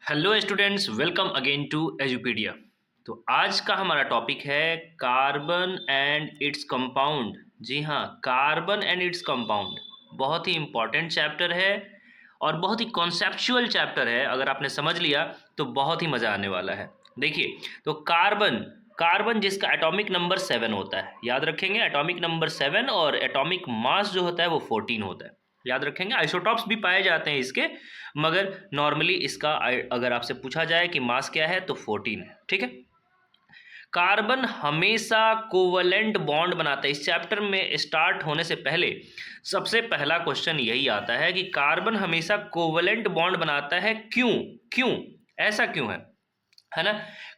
Hello students, welcome again to Edupedia. तो आज का हमारा टॉपिक है कार्बन एंड इट्स कंपाउंड। जी हाँ, कार्बन एंड इट्स कंपाउंड बहुत ही इम्पॉर्टेंट चैप्टर है और बहुत ही कॉन्सेप्चुअल चैप्टर है। अगर आपने समझ लिया तो बहुत ही मज़ा आने वाला है। देखिए, तो कार्बन कार्बन जिसका एटॉमिक नंबर 7 होता है, याद रखेंगे एटॉमिक नंबर 7, और एटॉमिक मास जो होता है वो 14 होता है। याद रखेंगे, आइसोटॉप्स भी पाए जाते हैं इसके, मगर नॉर्मली इसका अगर आपसे पूछा जाए कि मास क्या है तो 14 है। ठीक है। कार्बन हमेशा कोवलेंट बॉन्ड बनाता है। इस चैप्टर में स्टार्ट होने से पहले सबसे पहला क्वेश्चन यही आता है कि कार्बन हमेशा कोवलेंट बॉन्ड बनाता है, क्यों? क्यों ऐसा क्यों है ना?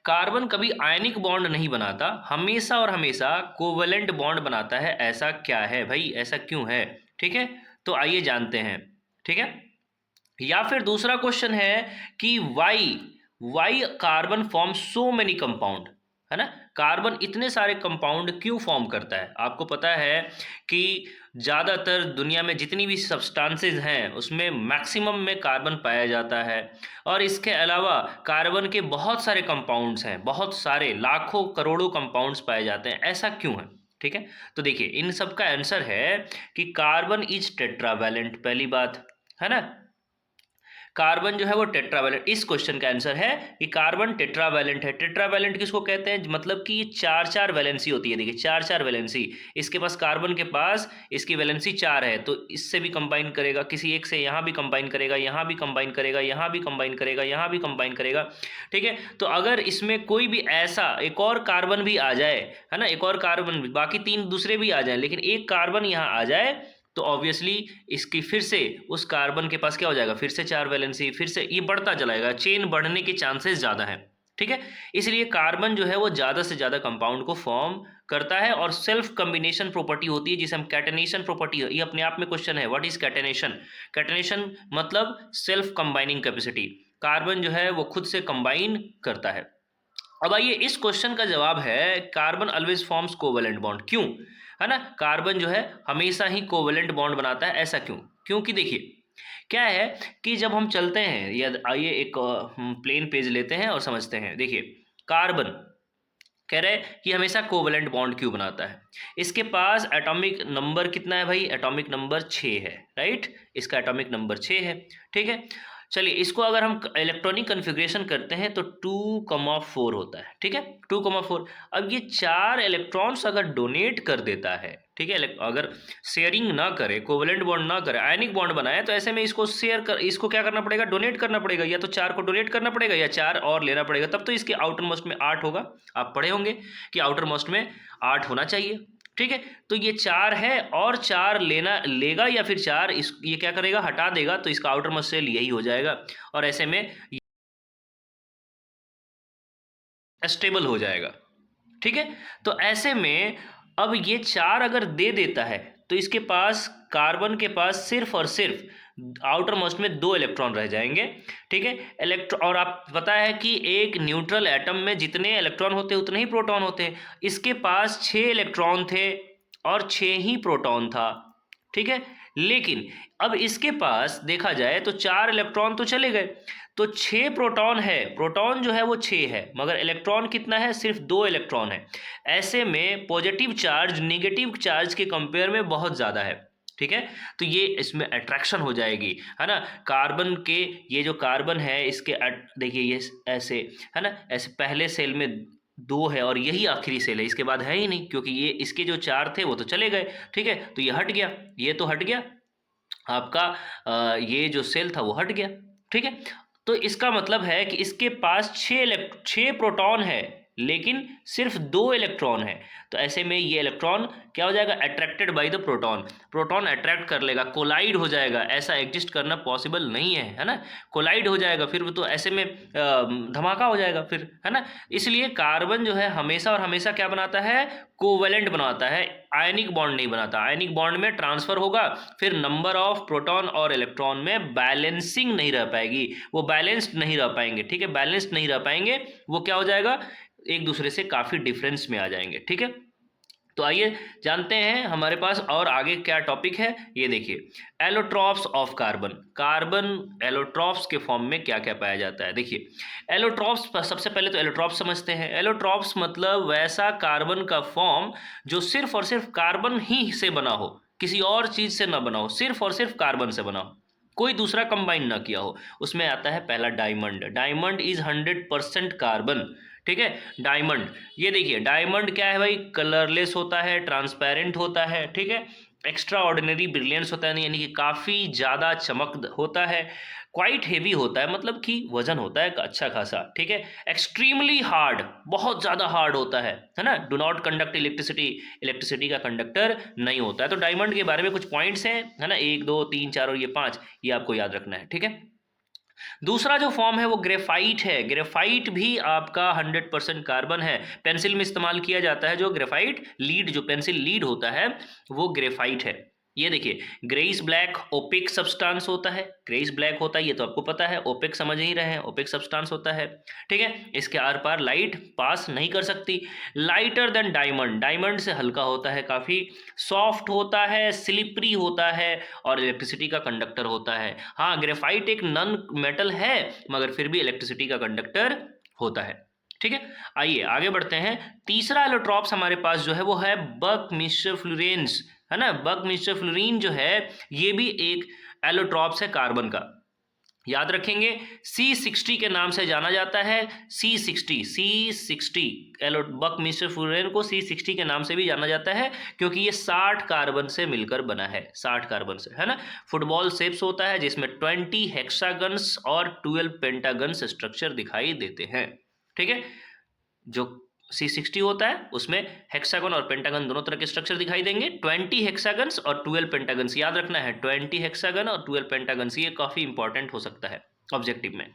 कार्बन कभी आयनिक बॉन्ड नहीं बनाता, हमेशा और हमेशा कोवलेंट बॉन्ड बनाता है। ऐसा क्या है भाई, ऐसा क्यों है? ठीक है, तो आइए जानते हैं। ठीक है। या फिर दूसरा क्वेश्चन है कि why why carbon form so many compound, है ना? कार्बन इतने सारे कंपाउंड क्यों फॉर्म करता है? आपको पता है कि ज़्यादातर दुनिया में जितनी भी सब्सटेंसेस हैं उसमें मैक्सिमम में कार्बन पाया जाता है। और इसके अलावा कार्बन के बहुत सारे कंपाउंड्स हैं, बहुत सारे लाखों करोड़ों कंपाउंड्स पाए जाते हैं। ऐसा क्यों है? ठीक है, तो देखिए इन सब का आंसर है कि कार्बन इज टेट्रावैलेंट। पहली बात, है ना? कार्बन जो है वो टेट्रावैलेंट। इस क्वेश्चन का आंसर है कि कार्बन टेट्रावैलेंट है। टेट्रावैलेंट किसको कहते हैं? मतलब कि ये चार चार वैलेंसी होती है। देखिए चार चार वैलेंसी इसके पास, कार्बन के पास इसकी वैलेंसी 4 है, तो इससे भी कंबाइन करेगा, किसी एक से यहाँ भी कंबाइन करेगा, यहाँ भी कंबाइन करेगा, यहाँ भी कंबाइन करेगा, यहाँ भी कंबाइन करेगा। ठीक है, तो अगर इसमें कोई भी ऐसा एक और कार्बन भी आ जाए, है ना, एक और कार्बन भी, बाकी 3 दूसरे भी आ जाए, लेकिन एक कार्बन यहाँ आ जाए, तो ऑब्वियसली इसकी फिर से उस कार्बन के पास क्या हो जाएगा, फिर से 4 वैलेंसी, फिर से ये बढ़ता चलाएगा, चेन बढ़ने के चांसेस ज़्यादा है। ठीक है, इसलिए कार्बन जो है वो ज़्यादा से ज़्यादा कंपाउंड को फॉर्म करता है। और सेल्फ कम्बिनेशन प्रॉपर्टी होती है जिसे हम कैटेनेशन प्रॉपर्टी, ये अपने आप में क्वेश्चन है, व्हाट इज कैटेनेशन? कैटेनेशन मतलब सेल्फ कंबाइनिंग कैपेसिटी। कार्बन जो है वो खुद से कंबाइन करता है। अब आइए, इस क्वेश्चन का जवाब है carbon always forms covalent bond. क्यों? है ना, कार्बन जो है हमेशा ही कोवेलेंट बॉन्ड बनाता है। ऐसा क्यों? क्योंकि देखिए क्या है कि जब हम चलते हैं, या आइए एक प्लेन पेज लेते हैं और समझते हैं। देखिए कार्बन कह रहे हैं कि हमेशा कोवेलेंट बॉन्ड क्यों बनाता है। इसके पास एटॉमिक नंबर कितना है भाई? एटॉमिक नंबर 6 है, राइट? इसका एटॉमिक नंबर 6 है। ठीक है, चलिए इसको अगर हम इलेक्ट्रॉनिक कन्फिग्रेशन करते हैं तो 2,4 होता है। ठीक है, 2,4। अब ये 4 इलेक्ट्रॉन्स अगर डोनेट कर देता है, ठीक है, अगर शेयरिंग ना करे, कोवेलेंट बॉन्ड ना करे, आयनिक बॉन्ड बनाए, तो ऐसे में इसको शेयर कर, इसको क्या करना पड़ेगा? डोनेट करना पड़ेगा। या तो 4 को डोनेट करना पड़ेगा या 4 और लेना पड़ेगा, तब तो इसके आउटर मोस्ट में 8 होगा। आप पढ़े होंगे कि आउटर मोस्ट में 8 होना चाहिए। ठीक है, तो ये 4 है और 4 लेना लेगा, या फिर 4 इस ये क्या करेगा, हटा देगा, तो इसका आउटर मोस्ट सेल यही हो जाएगा और ऐसे में स्टेबल हो जाएगा। ठीक है, तो ऐसे में अब ये 4 अगर दे देता है तो इसके पास, कार्बन के पास सिर्फ और सिर्फ आउटर मोस्ट में 2 इलेक्ट्रॉन रह जाएंगे। ठीक है, इलेक्ट्रॉन, और आप पता है कि एक न्यूट्रल एटम में जितने इलेक्ट्रॉन होते हैं उतने ही प्रोटॉन होते हैं। इसके पास 6 इलेक्ट्रॉन थे और 6 ही प्रोटॉन था। ठीक है, लेकिन अब इसके पास देखा जाए तो 4 इलेक्ट्रॉन तो चले गए, तो 6 प्रोटॉन है। प्रोटॉन जो है वो 6 है, मगर इलेक्ट्रॉन कितना है? सिर्फ 2 इलेक्ट्रॉन है। ऐसे में पॉजिटिव चार्ज नेगेटिव चार्ज के कंपेयर में बहुत ज़्यादा है। ठीक है, तो ये इसमें अट्रैक्शन हो जाएगी, है ना? कार्बन के, ये जो कार्बन है इसके देखिए ये ऐसे, है ना, ऐसे पहले सेल में 2 है और यही आखिरी सेल है, इसके बाद है ही नहीं, क्योंकि ये इसके जो 4 थे वो तो चले गए। ठीक है, तो ये हट गया, ये तो हट गया आपका, ये जो सेल था वो हट गया। ठीक है, तो इसका मतलब है कि इसके पास 6 प्रोटॉन है लेकिन सिर्फ 2 इलेक्ट्रॉन है। तो ऐसे में ये इलेक्ट्रॉन क्या हो जाएगा? Attracted by the proton. Proton attract कर लेगा, कोलाइड हो जाएगा। ऐसा एग्जिस्ट करना पॉसिबल नहीं है ना? कोलाइड हो जाएगा, फिर तो ऐसे में धमाका हो जाएगा फिर, है ना? इसलिए कार्बन जो है हमेशा और हमेशा क्या बनाता है? कोवेलेंट बनाता है, आयनिक बॉन्ड नहीं बनाता। आयनिक बॉन्ड में ट्रांसफर होगा, फिर नंबर ऑफ प्रोटॉन और इलेक्ट्रॉन में बैलेंसिंग नहीं रह पाएगी, वो बैलेंस्ड नहीं रह पाएंगे। ठीक है, बैलेंस्ड नहीं रह पाएंगे, वो क्या हो जाएगा? एक दूसरे से काफ़ी डिफरेंस में आ जाएंगे। ठीक है, तो आइए जानते हैं हमारे पास और आगे क्या टॉपिक है। ये देखिए, allotropes of carbon. Carbon allotropes के फॉर्म में क्या क्या पाया जाता है। देखिए, एलोट्रॉप्स, सबसे पहले तो एलोट्रॉप्स समझते हैं। एलोट्रॉप्स मतलब वैसा कार्बन का फॉर्म जो सिर्फ और सिर्फ कार्बन ही से बना हो, किसी और चीज से ना बना हो, सिर्फ और सिर्फ कार्बन से बना हो, कोई दूसरा कंबाइन ना किया हो। उसमें आता है पहला डायमंड। Diamond is 100% carbon. ठीक है, डायमंड। ये देखिए, डायमंड क्या है भाई, कलरलेस होता है, ट्रांसपेरेंट होता है, ठीक है, एक्स्ट्रा ऑर्डिनरी ब्रिलियंस होता है, यानी कि काफ़ी ज़्यादा चमक होता है, क्वाइट हेवी होता है, मतलब कि वजन होता है अच्छा खासा, ठीक है, एक्सट्रीमली हार्ड, बहुत ज़्यादा हार्ड होता है ना, do not conduct electricity, electricity का कंडक्टर नहीं होता है। तो डायमंड के बारे में कुछ पॉइंट्स हैं, है ना, 1 2 3 4 और ये 5, ये आपको याद रखना है, ठीक है। दूसरा जो फॉर्म है वो ग्रेफाइट है। ग्रेफाइट भी आपका 100% कार्बन है, पेंसिल में इस्तेमाल किया जाता है। जो ग्रेफाइट लीड, जो पेंसिल लीड होता है वो ग्रेफाइट है। ये देखिए, ग्रेइस ब्लैक ओपेक सब्सटेंस होता है। ग्रेइस ब्लैक होता है, ये तो आपको पता है, ओपेक समझ ही रहे हैं, ओपेक सब्सटेंस होता है, ठीक है, इसके आर पार लाइट पास नहीं कर सकती। लाइटर देन डायमंड, डायमंड से हल्का होता है, काफ़ी सॉफ्ट होता है, स्लिपरी होता है और इलेक्ट्रिसिटी का कंडक्टर होता है। हाँ, ग्रेफाइट एक नॉन मेटल है मगर फिर भी इलेक्ट्रिसिटी का कंडक्टर होता है, ठीक है। आइए आगे बढ़ते हैं। तीसरा एलोट्रॉप्स हमारे पास जो है वो है बकमिश्र फ्लोरेंस, है ना। बकमिश्र फ्लोरीन जो है ये भी एक एलोट्रॉप्स है कार्बन का। याद रखेंगे, C60 के नाम से जाना जाता है। C60 बकमिश्र फ्लोरीन को C60 के नाम से भी जाना जाता है क्योंकि ये 60 कार्बन से मिलकर बना है, 60 कार्बन से, है ना। फुटबॉल शेप्स होता है जिसमें 20 हेक्सागन्स और 12 पेंटागन्स स्ट्रक्चर दिखाई देते हैं, ठीक है। जो C60 होता है उसमें हेक्सागन और पेंटागन दोनों तरह के स्ट्रक्चर दिखाई देंगे। 20 हेक्सागन्स और 12 पेंटागन्स, याद रखना है, 20 हेक्सागन और 12 पेंटागन्स, ये काफ़ी इंपॉर्टेंट हो सकता है ऑब्जेक्टिव में।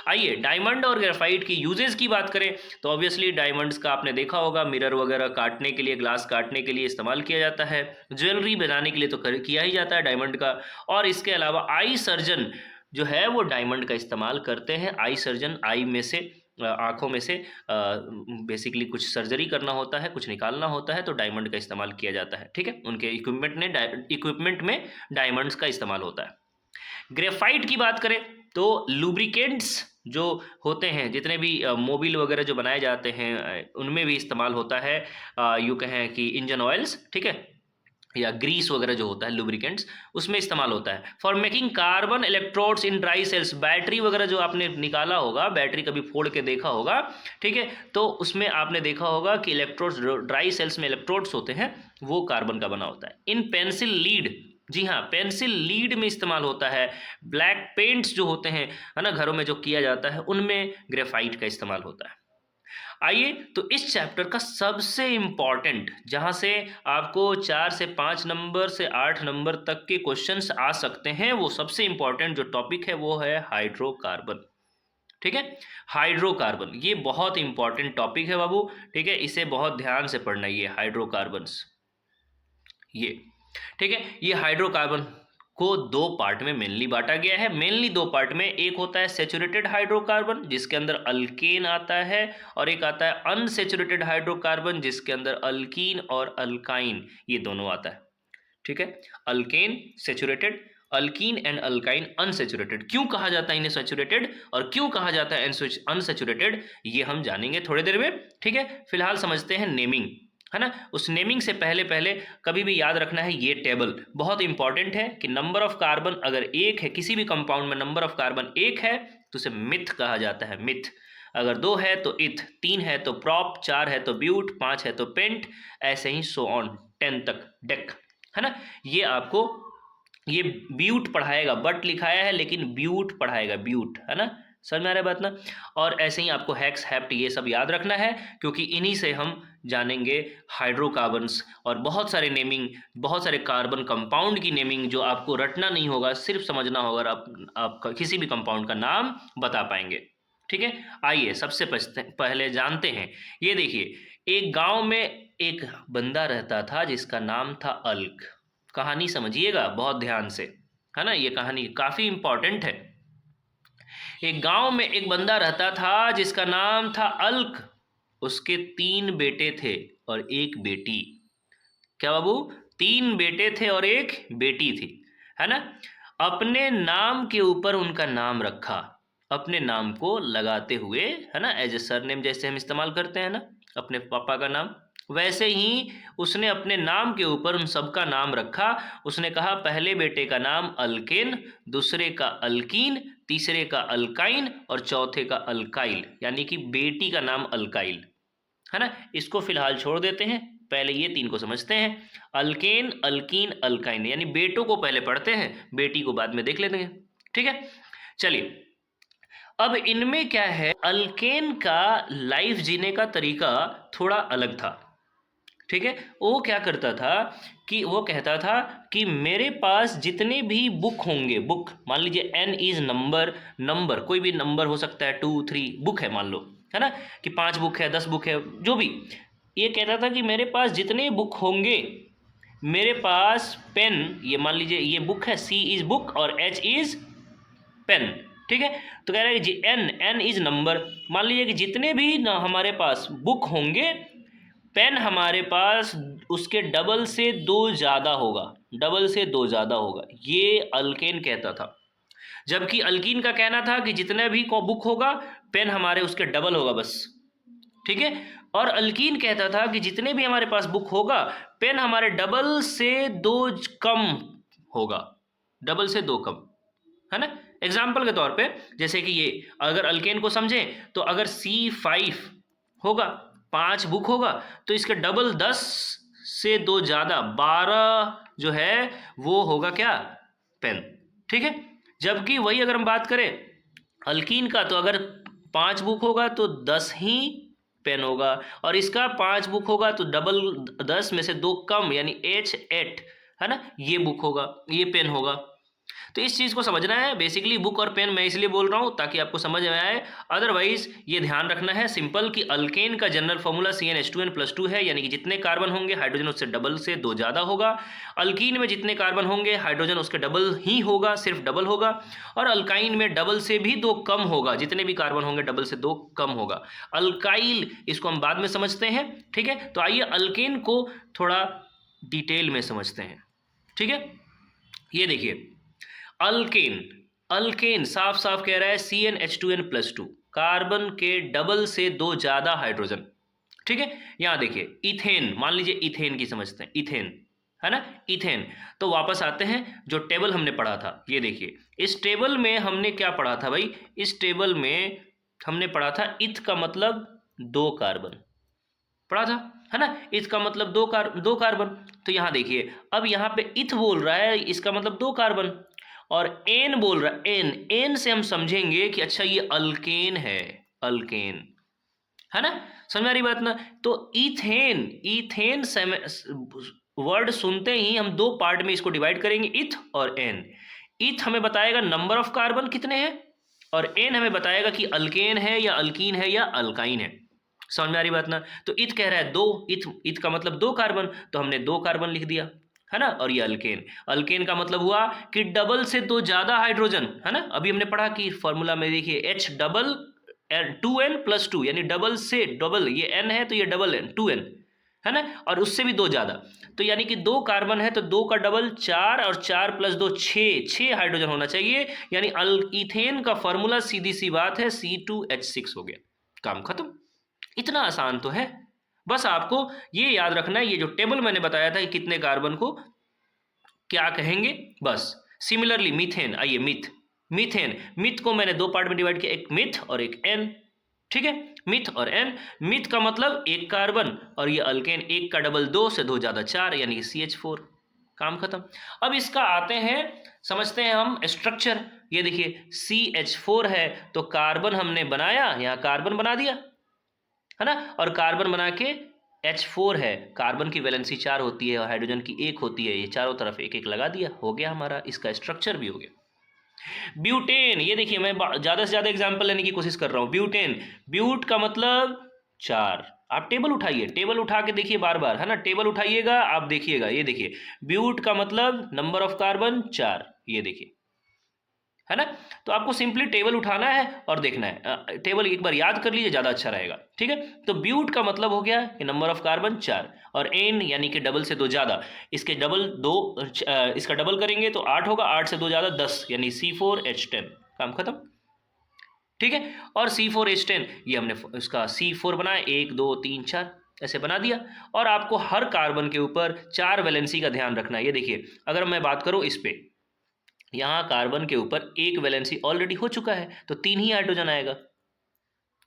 आइए डायमंड और ग्रेफाइट की यूजेस की बात करें तो ऑब्वियसली डायमंड्स का आपने देखा होगा, मिरर वगैरह काटने के लिए, ग्लास काटने के लिए इस्तेमाल किया जाता है। ज्वेलरी बनाने के लिए तो किया ही जाता है डायमंड का। और इसके अलावा आई सर्जन जो है वो डायमंड का इस्तेमाल करते हैं। आई सर्जन, आई में से आँखों में से बेसिकली कुछ सर्जरी करना होता है, कुछ निकालना होता है, तो डायमंड का इस्तेमाल किया जाता है, ठीक है। उनके इक्विपमेंट में डायमंड्स का इस्तेमाल होता है। ग्रेफाइट की बात करें तो लुब्रिकेंट्स जो होते हैं, जितने भी मोबिल वगैरह जो बनाए जाते हैं उनमें भी इस्तेमाल होता है। यूँ कहें कि इंजन ऑयल्स, ठीक है, या ग्रीस वगैरह जो होता है, लुब्रिकेंट्स, उसमें इस्तेमाल होता है। For making carbon electrodes in dry cells, battery वगैरह जो आपने निकाला होगा, बैटरी कभी फोड़ के देखा होगा, ठीक है, तो उसमें आपने देखा होगा कि इलेक्ट्रोड्स, ड्राई सेल्स में इलेक्ट्रोड्स होते हैं, वो कार्बन का बना होता है। इन पेंसिल लीड, जी हाँ, पेंसिल लीड में इस्तेमाल होता है। ब्लैक पेंट्स जो होते हैं, है ना, घरों में जो किया जाता है, उनमें ग्रेफाइट का इस्तेमाल होता है। आइए, तो इस चैप्टर का सबसे इंपॉर्टेंट, जहां से आपको 4 से 5 नंबर से 8 नंबर तक के क्वेश्चंस आ सकते हैं, वो सबसे इंपॉर्टेंट जो टॉपिक है वो है हाइड्रोकार्बन, ठीक है। हाइड्रोकार्बन ये बहुत इंपॉर्टेंट टॉपिक है बाबू, ठीक है, इसे बहुत ध्यान से पढ़ना। ये हाइड्रोकार्बन्स, ये, ठीक है, ये हाइड्रोकार्बन को 2 पार्ट में मेनली बांटा गया है। मेनली 2 पार्ट में, एक होता है सेचुरेटेड हाइड्रोकार्बन जिसके अंदर अल्केन आता है, और एक आता है अनसेचुरेटेड हाइड्रोकार्बन जिसके अंदर अल्कीन और अल्काइन, ये दोनों आता है, ठीक है। Alkane saturated, alkyne and alkyne unsaturated. क्यों कहा जाता है इन्हें सेचुरेटेड और क्यों कहा जाता है अनसेचुरेटेड, ये हम जानेंगे थोड़ी देर में, ठीक है। फिलहाल समझते हैं नेमिंग, है ना। उस नेमिंग से पहले पहले कभी भी याद रखना है, ये टेबल बहुत इंपॉर्टेंट है कि नंबर ऑफ कार्बन अगर 1 है, किसी भी कंपाउंड में नंबर ऑफ कार्बन 1 है तो उसे मिथ कहा जाता है, मिथ। अगर 2 है तो इथ, 3 है तो प्रॉप, 4 है तो ब्यूट, 5 है तो पेंट, ऐसे ही सो ऑन 10 तक डेक, है ना। ये आपको, ये ब्यूट पढ़ाएगा, बट लिखाया है लेकिन ब्यूट पढ़ाएगा, ब्यूट, है ना, समझ में आ रहा है बात ना। और ऐसे ही आपको हेक्स, हेप्ट, ये सब याद रखना है क्योंकि इन्हीं से हम जानेंगे हाइड्रोकार्बन्स और बहुत सारे नेमिंग, बहुत सारे कार्बन कंपाउंड की नेमिंग जो आपको रटना नहीं होगा, सिर्फ समझना होगा, और आप किसी भी कंपाउंड का नाम बता पाएंगे, ठीक है। आइए सबसे पहले जानते हैं। ये देखिए, एक गांव में एक बंदा रहता था जिसका नाम था अल्क। कहानी समझिएगा बहुत ध्यान से, है ना, ये कहानी काफी इंपॉर्टेंट है। एक गांव में एक बंदा रहता था जिसका नाम था अल्क। उसके 3 बेटे थे और 1 बेटी। क्या बाबू? 3 बेटे थे और एक बेटी थी, है ना। अपने नाम के ऊपर उनका नाम रखा, अपने नाम को लगाते हुए, है ना, एज ए सरनेम जैसे हम इस्तेमाल करते हैं ना अपने पापा का नाम, वैसे ही उसने अपने नाम के ऊपर उन सबका नाम रखा। उसने कहा पहले बेटे का नाम अल्केन, दूसरे का अल्कीन, तीसरे का अल्काइन और चौथे का अल्काइल, यानी कि बेटी का नाम अल्काइल, है ना। इसको फिलहाल छोड़ देते हैं, पहले ये 3 को समझते हैं। अल्केन, अल्कीन, अल्काइन, यानी बेटों को पहले पढ़ते हैं, बेटी को बाद में देख लेते हैं, ठीक है। चलिए, अब इनमें क्या है, अल्केन का लाइफ जीने का तरीका थोड़ा अलग था, ठीक है। वो क्या करता था कि वो कहता था कि मेरे पास जितने भी बुक होंगे, बुक मान लीजिए n इज नंबर, नंबर कोई भी नंबर हो सकता है, 2 3 बुक है मान लो, है ना, कि 5 बुक है, 10 बुक है, जो भी। ये कहता था कि मेरे पास जितने बुक होंगे, मेरे पास पेन, ये मान लीजिए ये बुक है, C इज बुक और H इज पेन, ठीक है। तो कह रहा है कि n इज नंबर, मान लीजिए कि जितने भी ना हमारे पास बुक होंगे, पेन हमारे पास उसके डबल से 2 ज़्यादा होगा, डबल से 2 ज़्यादा होगा, ये अल्केन कहता था। जबकि अल्कीन का कहना था कि जितने भी बुक होगा, पेन हमारे उसके डबल होगा बस, ठीक है। और अल्कीन कहता था कि जितने भी हमारे पास बुक होगा, पेन हमारे डबल से 2 कम होगा, डबल से 2 कम, है ना। एग्जाम्पल के तौर पे, जैसे कि ये अगर अल्केन को समझें तो अगर C5 होगा, 5 बुक होगा, तो इसके डबल 10 से 2 ज़्यादा 12 जो है वो होगा क्या, पेन, ठीक है। जबकि वही अगर हम बात करें अल्कीन का, तो अगर 5 बुक होगा तो 10 ही पेन होगा, और इसका 5 बुक होगा तो डबल 10 में से 2 कम, यानी H8, है ना, ये बुक होगा, ये पेन होगा। तो इस चीज़ को समझना है। बेसिकली बुक और पेन मैं इसलिए बोल रहा हूँ ताकि आपको समझ में आए, अदरवाइज ये ध्यान रखना है सिंपल कि अल्केन का जनरल फॉर्मूला CnH2n+2 है, यानी कि जितने कार्बन होंगे हाइड्रोजन उससे डबल से 2 ज़्यादा होगा। अल्कीन में जितने कार्बन होंगे हाइड्रोजन उसके डबल ही होगा, सिर्फ डबल होगा। और अल्काइन में डबल से भी 2 कम होगा, जितने भी कार्बन होंगे डबल से 2 कम होगा। अल्काइल इसको हम बाद में समझते हैं, ठीक है। तो आइए अल्केन को थोड़ा डिटेल में समझते हैं, ठीक है। ये देखिए अल्केन, अल्केन साफ साफ कह रहा है CnH2n+2, कार्बन के डबल से 2 ज़्यादा हाइड्रोजन, ठीक है। यहाँ देखिए इथेन, मान लीजिए इथेन की समझते हैं, इथेन, है ना, इथेन। तो वापस आते हैं जो टेबल हमने पढ़ा था, ये देखिए इस टेबल में हमने क्या पढ़ा था भाई, इस टेबल में हमने पढ़ा था इथ का मतलब 2 कार्बन पढ़ा था, है ना। इथ का मतलब 2 कार्बन। तो यहाँ देखिए अब यहाँ पे इथ बोल रहा है, इसका मतलब 2 कार्बन, और एन बोल रहा है, एन, एन से हम समझेंगे कि अच्छा ये अल्केन है, अल्केन, है ना। समझ आ रही बात ना। तो इथेन, इथेन वर्ड सुनते ही हम 2 पार्ट में इसको डिवाइड करेंगे, इथ और एन। इथ हमें बताएगा नंबर ऑफ कार्बन कितने हैं, और एन हमें बताएगा कि अल्केन है या अल्कीन है या अल्काइन है। समझ में आ रही बात ना। तो इथ कह रहा है 2, इथ का मतलब 2 कार्बन, तो हमने 2 कार्बन लिख दिया, है ना। और ये अल्केन, अल्केन का मतलब हुआ कि डबल से 2 ज़्यादा हाइड्रोजन, है ना। अभी हमने पढ़ा कि फॉर्मूला में देखिए H डबल 2n+2, यानी डबल से डबल, ये n है तो ये डबल n 2n, है ना, और उससे भी 2 ज़्यादा, तो यानी कि 2 कार्बन है तो 2 का डबल 4, और 4 + 2 6 हाइड्रोजन होना चाहिए, यानी इथेन का फॉर्मूला सीधी सी बात है C2H6 हो गया, काम खत्म। इतना आसान तो है, बस आपको ये याद रखना है, ये जो टेबल मैंने बताया था कि कितने कार्बन को क्या कहेंगे, बस। सिमिलरली मीथेन, आइए मिथ, मीथेन, मिथ को मैंने 2 पार्ट में डिवाइड किया, एक मिथ और एक एन, ठीक है, मिथ और एन। मिथ का मतलब 1 कार्बन, और ये अल्केन 1 का डबल 2 से 2 ज़्यादा 4, यानी कि CH4, काम खत्म। अब इसका आते हैं, समझते हैं हम स्ट्रक्चर। ये देखिए CH4 है तो कार्बन हमने बनाया, यहाँ कार्बन बना दिया, है ना, और कार्बन बना के H4 है, कार्बन की वैलेंसी 4 होती है और हाइड्रोजन की 1 होती है, ये चारों तरफ एक एक लगा दिया, हो गया हमारा, इसका स्ट्रक्चर भी हो गया। ब्यूटेन, ये देखिए मैं ज़्यादा से ज़्यादा एग्जाम्पल लेने की कोशिश कर रहा हूँ। ब्यूटेन, ब्यूट का मतलब 4, आप टेबल उठाइए, टेबल उठा के देखिए बार बार, है ना, टेबल उठाइएगा आप देखिएगा, ये देखिए ब्यूट का मतलब नंबर ऑफ कार्बन 4, ये देखिए, है ना। तो आपको सिंपली टेबल उठाना है और देखना है, टेबल एक बार याद कर लीजिए, ज़्यादा अच्छा रहेगा। ठीक है, तो ब्यूट का मतलब हो गया कि नंबर ऑफ कार्बन 4, और एन यानी कि डबल से 2 ज़्यादा, इसके डबल 2, इसका डबल करेंगे तो 8 होगा, 8 से 2 ज़्यादा 10 यानी C4H10, काम खत्म। ठीक है, और C4H10 ये हमने उसका C4 बनाया, 1 2 3 4 ऐसे बना दिया। और आपको हर कार्बन के ऊपर 4 वैलेंसी का ध्यान रखना है। ये देखिए, अगर मैं बात करूं इस पे, यहाँ कार्बन के ऊपर 1 वैलेंसी ऑलरेडी हो चुका है, तो 3 ही हाइड्रोजन आएगा।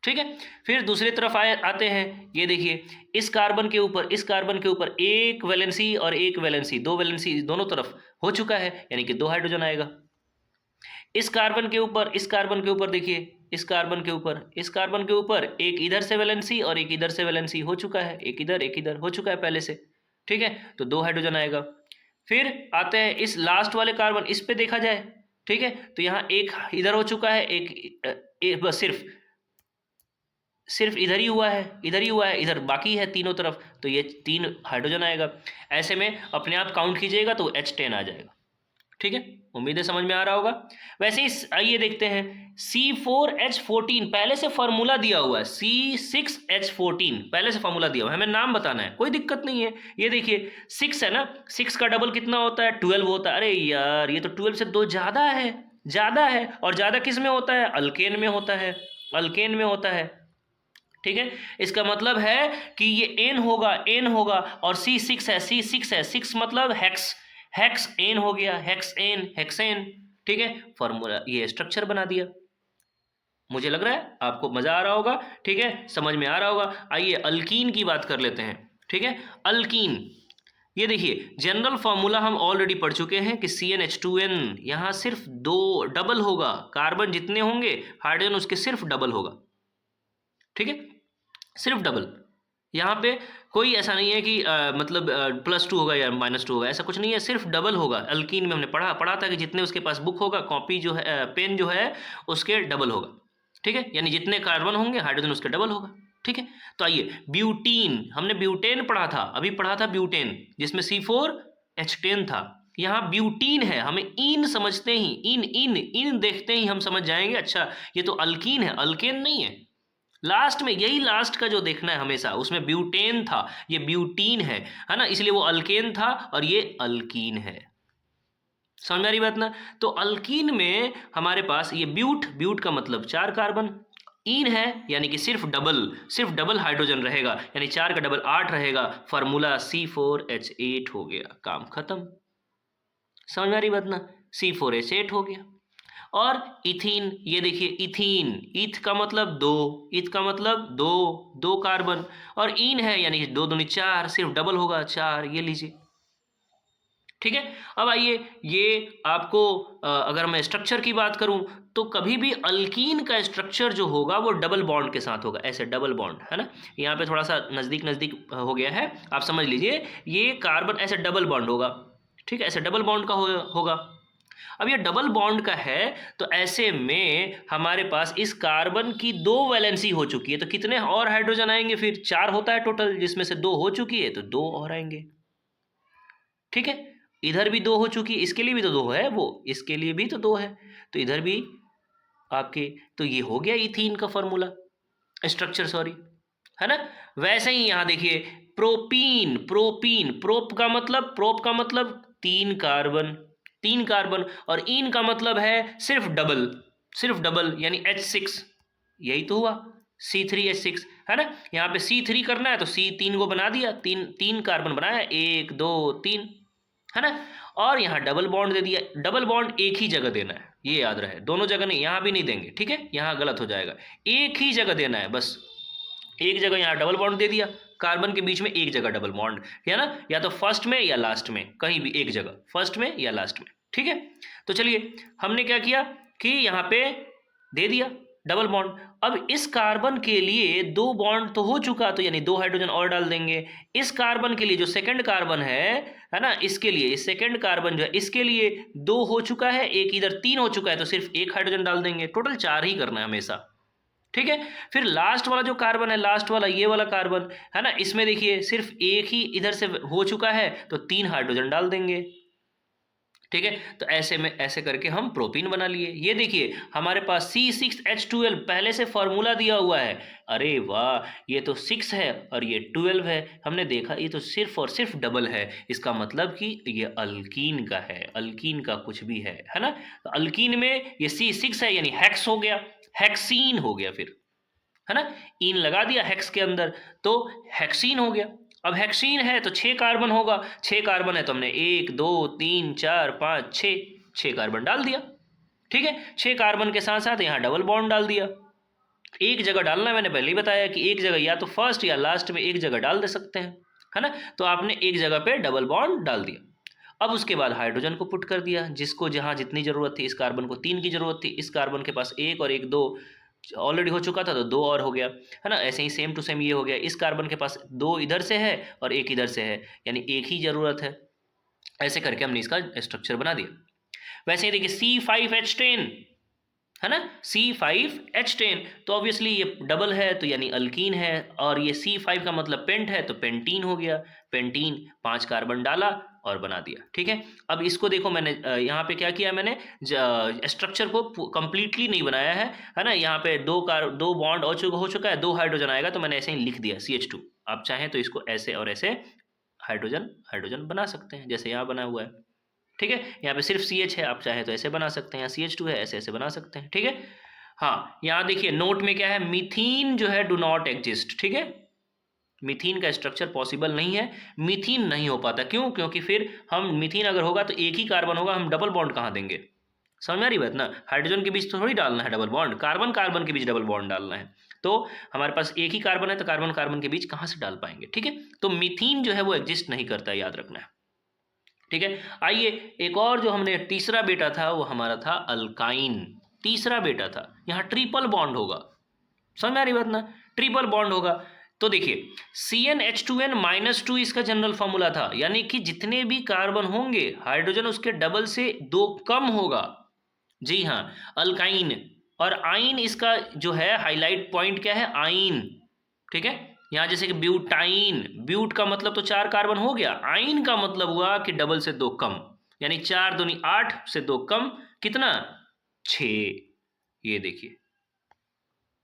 ठीक है, फिर दूसरी तरफ आते हैं, ये देखिए, इस कार्बन के ऊपर 1 वैलेंसी और 1 वैलेंसी, 2 वैलेंसी दोनों तरफ हो चुका है, यानी कि 2 हाइड्रोजन आएगा। इस कार्बन के ऊपर देखिए, इस कार्बन के ऊपर एक इधर से वैलेंसी और एक इधर से वैलेंसी हो चुका है, एक इधर हो चुका है पहले से। ठीक है, तो 2 हाइड्रोजन आएगा। फिर आते हैं इस लास्ट वाले कार्बन, इस पे देखा जाए, ठीक है, तो यहाँ एक इधर हो चुका है, एक बस सिर्फ इधर ही हुआ है, इधर बाकी है तीनों तरफ, तो ये 3 हाइड्रोजन आएगा। ऐसे में अपने आप काउंट कीजिएगा तो H10 आ जाएगा। ठीक है, उम्मीद है समझ में आ रहा होगा। वैसे ही आइए देखते हैं, C4H14 पहले से फार्मूला दिया हुआ है, C6H14 पहले से फार्मूला दिया हुआ है, हमें नाम बताना है, कोई दिक्कत नहीं है। ये देखिए 6 है ना, 6 का डबल कितना होता है, 12 होता है। अरे यार, ये तो 12 से 2 ज़्यादा है, और ज़्यादा किस में होता है, अल्केन में होता है। ठीक है, इसका मतलब है कि ये एन होगा, और C6 है, सिक्स मतलब हेक्स एन हो गया, हेक्सेन। ठीक है, फॉर्मूला ये स्ट्रक्चर बना दिया। मुझे लग रहा है आपको मजा आ रहा होगा। ठीक है, समझ में आ रहा होगा। आइए अल्कीन की बात कर लेते हैं। ठीक है, अल्कीन, ये देखिए जनरल फॉर्मूला हम ऑलरेडी पढ़ चुके हैं कि CnH2n, यहाँ सिर्फ 2 डबल होगा, कार्बन जितने होंगे हाइड्रोजन उसके सिर्फ डबल होगा। ठीक है, सिर्फ डबल, यहाँ पे कोई ऐसा नहीं है कि मतलब +2 होगा या -2 होगा, ऐसा कुछ नहीं है, सिर्फ डबल होगा। अल्कीन में हमने पढ़ा था कि जितने उसके पास बुक होगा, कॉपी जो है, पेन जो है, उसके डबल होगा। ठीक है, यानी जितने कार्बन होंगे हाइड्रोजन उसके डबल होगा। ठीक है, तो आइए ब्यूटीन, हमने ब्यूटेन पढ़ा था, अभी पढ़ा था ब्यूटेन, जिसमें C4H10 था। यहाँ ब्यूटीन है, हमें इन समझते ही, इन देखते ही हम समझ जाएंगे, अच्छा ये तो अल्कीन है, अल्केन नहीं है। लास्ट में यही लास्ट का जो देखना है हमेशा, उसमें ब्यूटेन था, ये ब्यूटीन है ना, इसलिए वो अल्केन था और ये अल्कीन है। समझ में आ रही बात ना। तो अल्कीन में हमारे पास ये ब्यूट का मतलब 4 कार्बन, इन है यानी कि सिर्फ डबल हाइड्रोजन रहेगा, यानी 4 का डबल 8 रहेगा, फार्मूला C4H8 हो गया, काम खत्म। समझ में आ रही बात ना, C4H8 हो गया। और इथीन, ये देखिए इथीन, ईथ का मतलब 2 कार्बन, और इन है यानी कि 2 दूनी 4, सिर्फ डबल होगा 4, ये लीजिए। ठीक है, अब आइए ये आपको अगर मैं स्ट्रक्चर की बात करूं, तो कभी भी अल्कीन का स्ट्रक्चर जो होगा वो डबल बॉन्ड के साथ होगा, ऐसे डबल बॉन्ड, है ना। यहाँ पे थोड़ा सा नज़दीक हो गया है, आप समझ लीजिए, ये कार्बन ऐसे डबल बॉन्ड होगा। ठीक है, ऐसे डबल बॉन्ड का होगा। अब ये डबल बॉन्ड का है, तो ऐसे में हमारे पास इस कार्बन की 2 वैलेंसी हो चुकी है, तो कितने और हाइड्रोजन आएंगे, फिर 4 होता है टोटल, जिसमें से 2 हो चुकी है, तो 2 और आएंगे। ठीक है, इधर भी 2 हो चुकी है, इसके लिए भी तो 2 है, वो इसके लिए भी तो 2 है, तो इधर भी आपके, तो ये हो गया इथीन का फॉर्मूला, स्ट्रक्चर, सॉरी, है ना। वैसे ही यहाँ देखिए प्रोपीन, प्रोप का मतलब 3 कार्बन, और इन का मतलब है सिर्फ डबल यानी H6, यही तो हुआ, C3H6, है ना। यहाँ पे C3 करना है तो C3 को बना दिया, तीन कार्बन बनाया, 1 2 3, है ना। और यहाँ डबल बॉन्ड दे दिया, डबल बॉन्ड एक ही जगह देना है, ये याद रहे, दोनों जगह नहीं, यहाँ भी नहीं देंगे, ठीक है, यहाँ गलत हो जाएगा, एक ही जगह देना है बस, एक जगह यहाँ डबल बॉन्ड दे दिया, कार्बन के बीच में एक जगह डबल बॉन्ड, है ना, या तो फर्स्ट में या लास्ट में, कहीं भी एक जगह, फर्स्ट में या लास्ट में। ठीक है, तो चलिए हमने क्या किया कि यहाँ पे दे दिया डबल बॉन्ड। अब इस कार्बन के लिए 2 बॉन्ड तो हो चुका, तो यानी 2 हाइड्रोजन और डाल देंगे। इस कार्बन के लिए जो सेकंड कार्बन है ना, इसके लिए इस सेकंड कार्बन जो है, इसके लिए 2 हो चुका है, एक इधर 3 हो चुका है, तो सिर्फ 1 हाइड्रोजन डाल देंगे, टोटल 4 ही करना है हमेशा। ठीक है, फिर लास्ट वाला जो कार्बन है, लास्ट वाला ये वाला कार्बन, है ना, इसमें देखिए सिर्फ एक ही इधर से हो चुका है, तो 3 हाइड्रोजन डाल देंगे। ठीक है, तो ऐसे में ऐसे करके हम प्रोपीन बना लिए। ये देखिए हमारे पास C6H12 पहले से फॉर्मूला दिया हुआ है। अरे वाह, ये तो 6 है और ये 12 है। हमने देखा ये तो सिर्फ और सिर्फ डबल है, इसका मतलब कि ये अल्कीन का है, अल्कीन का कुछ भी है ना। तो अल्कीन में ये C6 है यानी हेक्स हो गया, हेक्सीन हो गया फिर, है ना। इन लगा दिया हेक्स के अंदर तो हेक्सीन हो गया। अब हेक्सीन है तो 6 कार्बन होगा, 6 कार्बन है तो हमने 1 2 3 4 5 6 कार्बन डाल दिया। ठीक है, 6 कार्बन के साथ साथ यहाँ डबल बॉन्ड डाल दिया। एक जगह डालना, मैंने पहले ही बताया कि एक जगह या तो फर्स्ट या लास्ट में एक जगह डाल दे सकते हैं, है ना। तो आपने एक जगह पे डबल बॉन्ड डाल दिया। अब उसके बाद हाइड्रोजन को पुट कर दिया, जिसको जहाँ जितनी ज़रूरत थी। इस कार्बन को 3 की ज़रूरत थी, इस कार्बन के पास 1 और 1 2 ऑलरेडी हो चुका था तो 2 और हो गया, है ना। ऐसे ही सेम टू सेम ये हो गया। इस कार्बन के पास 2 इधर से है और 1 इधर से है, यानी एक ही ज़रूरत है। ऐसे करके हमने इसका स्ट्रक्चर बना दिया। वैसे ही देखिए C5H10, है ना, C5H10 तो ऑब्वियसली ये डबल है तो यानी अल्कीन है, और ये C5 का मतलब पेंट है तो पेंटीन हो गया। पेंटीन 5 कार्बन डाला और बना दिया। ठीक है, अब इसको देखो मैंने यहाँ पे क्या किया, मैंने स्ट्रक्चर को कंप्लीटली नहीं बनाया है ना। यहाँ पे 2 बॉन्ड हो चुका है, 2 हाइड्रोजन आएगा तो मैंने ऐसे ही लिख दिया CH2। आप चाहें तो इसको ऐसे और ऐसे हाइड्रोजन हाइड्रोजन बना सकते हैं, जैसे यहाँ बना हुआ है। ठीक है, यहाँ पे सिर्फ CH है, आप चाहे तो ऐसे बना सकते हैं, CH2 है ऐसे ऐसे बना सकते हैं। ठीक है, हाँ यहाँ देखिए नोट में क्या है, मीथीन जो है डू नॉट एग्जिस्ट। ठीक है, मीथीन का स्ट्रक्चर पॉसिबल नहीं है, मीथीन नहीं हो पाता। क्यों? क्योंकि फिर हम मीथीन अगर होगा तो एक ही कार्बन होगा, हम डबल बॉन्ड कहाँ देंगे? समझ में आ रही बात ना। हाइड्रोजन के बीच तो थोड़ी डालना है डबल बॉन्ड, कार्बन कार्बन के बीच डबल बॉन्ड डालना है। तो हमारे पास एक ही कार्बन है तो कार्बन कार्बन के बीच कहाँ से डाल पाएंगे? ठीक है, तो मीथीन जो है वो एग्जिस्ट नहीं करता है, याद रखना है। ठीक है, आइए एक और जो हमने तीसरा बेटा था वो हमारा था अल्काइन। तीसरा बेटा था, यहाँ ट्रिपल बॉन्ड होगा। समझ में आ रही बात ना, ट्रिपल बॉन्ड होगा। तो देखिए CnH2n-2 इसका जनरल फॉर्मूला था, यानी कि जितने भी कार्बन होंगे हाइड्रोजन उसके डबल से 2 कम होगा। जी हाँ, अल्काइन। और आइन इसका जो है हाईलाइट पॉइंट क्या है, आइन। ठीक है, यहाँ जैसे कि ब्यूटाइन, ब्यूट का मतलब तो 4 कार्बन हो गया, आइन का मतलब हुआ कि डबल से 2 कम, यानी 4 दूनी 8 से 2 कम कितना, 6। ये देखिए,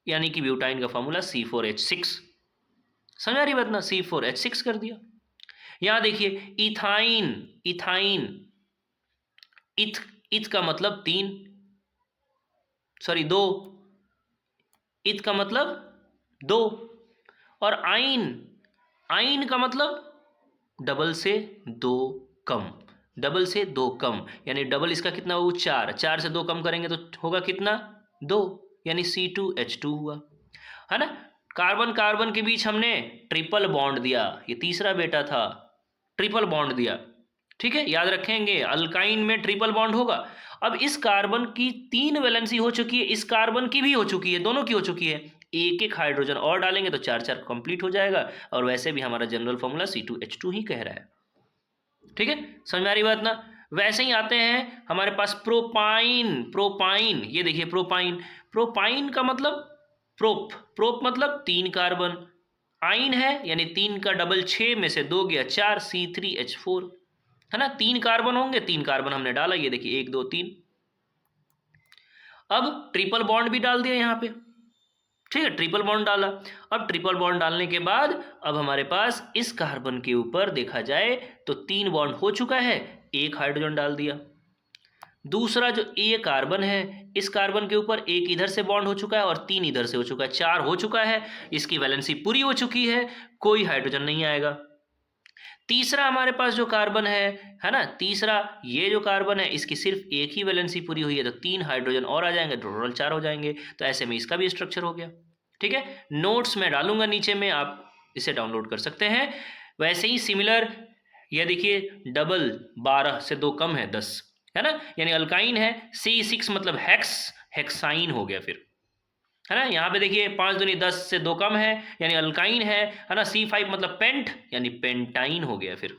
यानी कि ब्यूटाइन का फॉर्मूला C4H6। समझ आ रही बात ना, C4H6 कर दिया। यहाँ देखिए इथाइन, इथाइन, इथ, इथ का मतलब 3, सॉरी 2, इथ का मतलब 2, और आइन, आइन का मतलब डबल से 2 कम, डबल से 2 कम, यानी डबल इसका कितना हुआ, 4, 4 से 2 कम करेंगे तो होगा कितना, 2, यानी C2H2 हुआ, है ना। कार्बन कार्बन के बीच हमने ट्रिपल बॉन्ड दिया, ये तीसरा बेटा था, ट्रिपल बॉन्ड दिया। ठीक है, याद रखेंगे अल्काइन में ट्रिपल बॉन्ड होगा। अब इस कार्बन की 3 वैलेंसी हो चुकी है, इस कार्बन की भी हो चुकी है, दोनों की हो चुकी है। एक एक हाइड्रोजन और डालेंगे तो 4 4 कंप्लीट हो जाएगा, और वैसे भी हमारा जनरल फॉर्मूला C2H2 ही कह रहा है। ठीक है, समझ में आ रही बात ना। वैसे ही आते हैं हमारे पास प्रोपाइन, प्रोपाइन, ये देखिए प्रोपाइन, प्रोपाइन का मतलब प्रोप, प्रोप मतलब 3 कार्बन, आइन है यानी 3 का डबल 6 में से 2 गया 4, C3H4, है ना। 3 कार्बन होंगे, 3 कार्बन हमने डाला, ये देखिए 1 2 3। अब ट्रिपल बॉन्ड भी डाल दिया यहाँ पे। ठीक है, ट्रिपल बॉन्ड डाला। अब ट्रिपल बॉन्ड डालने के बाद अब हमारे पास इस कार्बन के ऊपर देखा जाए तो 3 बॉन्ड हो चुका है, एक हाइड्रोजन डाल दिया। दूसरा जो ये कार्बन है, इस कार्बन के ऊपर एक इधर से बॉन्ड हो चुका है और 3 इधर से हो चुका है, 4 हो चुका है, इसकी वैलेंसी पूरी हो चुकी है, कोई हाइड्रोजन नहीं आएगा। तीसरा हमारे पास जो कार्बन है ना, तीसरा ये जो कार्बन है इसकी सिर्फ एक ही वैलेंसी पूरी हुई है तो 3 हाइड्रोजन और आ जाएंगे, टोटल 4 हो जाएंगे। तो ऐसे में इसका भी स्ट्रक्चर हो गया। ठीक है, नोट्स में डालूंगा नीचे में, आप इसे डाउनलोड कर सकते हैं। वैसे ही सिमिलर ये देखिए डबल 12 से 2 कम है 10, है ना, यानी अल्काइन है। C6 मतलब हेक्स, हेक्साइन हो गया फिर, है ना। यहाँ पे देखिए 5 दूनी 10 से 2 कम है यानी अल्काइन है ना। C5 मतलब पेंट यानी पेंटाइन हो गया फिर,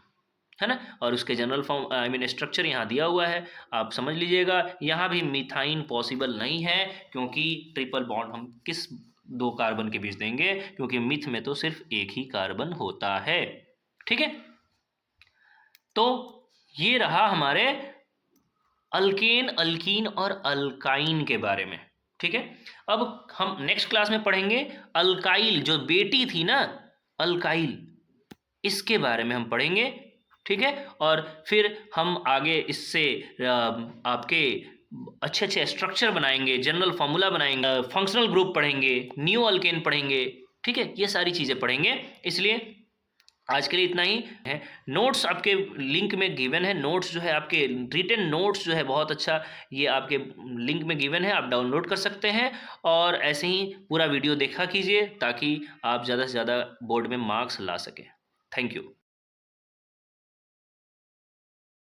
है ना। और उसके general form I mean structure यहाँ दिया हुआ है, आप समझ लीजिएगा। यहाँ भी मिथाइन पॉसिबल नहीं है, क्योंकि ट्रिपल बॉन्ड हम किस 2 कार्बन के बीच देंगे, क्योंकि मिथ में तो सिर्फ एक ही कार्बन होता है। ठीक है, तो ये रहा हमारे अल्केन, अल्कीन और अल्काइन के बारे में। ठीक है, अब हम नेक्स्ट क्लास में पढ़ेंगे अल्काइल, जो बेटी थी ना अल्काइल, इसके बारे में हम पढ़ेंगे। ठीक है, और फिर हम आगे इससे आपके अच्छे अच्छे स्ट्रक्चर बनाएंगे, जनरल फार्मूला बनाएंगे, फंक्शनल ग्रुप पढ़ेंगे, न्यू अल्केन पढ़ेंगे। ठीक है, ये सारी चीज़ें पढ़ेंगे। इसलिए आज के लिए इतना ही है। नोट्स आपके लिंक में गिवन है, नोट्स जो है आपके रिटन नोट्स जो है बहुत अच्छा, ये आपके लिंक में गिवन है, आप डाउनलोड कर सकते हैं। और ऐसे ही पूरा वीडियो देखा कीजिए ताकि आप ज़्यादा से ज़्यादा बोर्ड में मार्क्स ला सकें। Thank you.